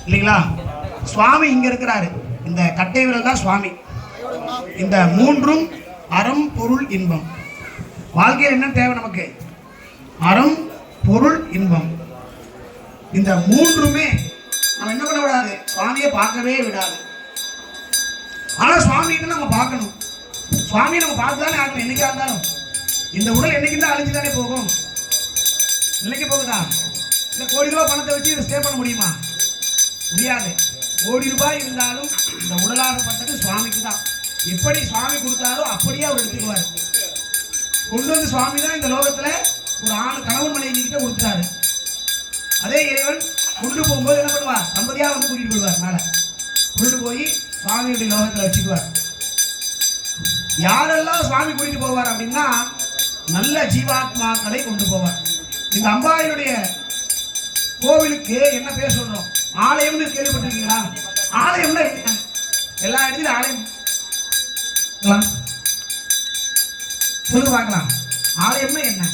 இல்லைங்களா? சுவாமி இங்க இருக்கிறாரு. இந்த கட்டை விரல் தான் சுவாமி. இந்த மூன்றும் அறம் பொருள் இன்பம். வாழ்க்கையில் என்ன தேவை நமக்கு? அறம் பொருள் இன்பம். இந்த மூன்றுமே நம்ம என்ன பண்ண விடாது, சுவாமியை பார்க்கவே விடாது. ஆனா சுவாமிகிட்ட நம்ம பார்க்கணும். சுவாமியை நம்ம பார்த்துதானே ஆகணும். என்னைக்கா இருந்தாலும் இந்த உடல் என்னைக்கு தான் அழிஞ்சு தானே போகும். நிலைக்க போகுதா? இல்லை கோடி ரூபாய் பணத்தை வச்சு இதை ஸ்டே பண்ண முடியுமா? முடியாது. கோடி ரூபாய் இருந்தாலும் இந்த உடலாகப்பட்டது சுவாமிக்கு தான். எப்படி சுவாமி கொடுத்தாரோ அப்படியே அவர் எடுத்துக்குவார். கொண்டு வந்து சுவாமி தான் இந்த லோகத்துல ஒரு ஆண் கணவன் மனைவி கிட்ட கொடுத்துட்டாரு. அதே இறைவன் கொண்டு போகும்போது என்ன பண்ணுவார்? தம்பதியா வந்து கூட்டிட்டு போடுவார். மேல கொண்டு போய் சுவாமியுடைய லோகத்துல வச்சுக்குவார். யாரெல்லாம் சுவாமி கூட்டிட்டு போவார் அப்படின்னா நல்ல ஜீவாத்மாக்களை கொண்டு போவார். இந்த அம்பாளுடைய கோவிலுக்கு என்ன பேர் சொல்றோம்? ஆலயம்னு கேள்விப்பட்டிருக்கீங்களா? ஆலயம்னா என்ன? எல்லா இடத்துலயும் ஆலயம் சொல்லுங்க பார்க்கலாம். ஆலயம்னா என்ன?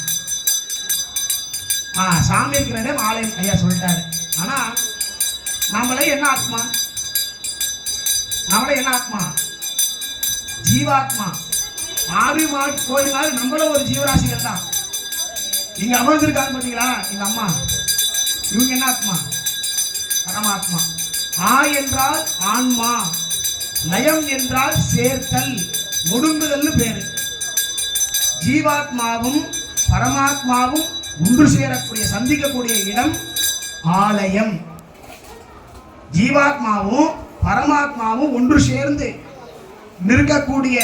சாமி இருக்கிற இடம் ஆலயம். ஐயா சொல்லிட்டாரு. ஆனா நம்மளே என்ன ஆத்மா? நம்மளே என்ன ஆத்மா? ஜீவாத்மா. ஆடு மாடு கோயில் மாதிரி நம்மளும் ஒரு ஜீவராசிகள் தான். இங்க அமர்ந்திருக்காங்க பார்த்தீங்களா இந்த அம்மா, இவங்க என்ன ஆத்மா? பரமாத்மா. ஆ என்றால் ஆன்மா, லயம் என்றால் சேர்த்தல், ஒடுங்குதல்னு பேரு. ஜீவாத்மாவும் பரமாத்மாவும் ஒன்று சேரக்கூடிய சந்திக்கக்கூடிய இடம் ஆலயம். ஜீவாத்மாவும் பரமாத்மாவும் ஒன்று சேர்ந்து நிற்கக்கூடிய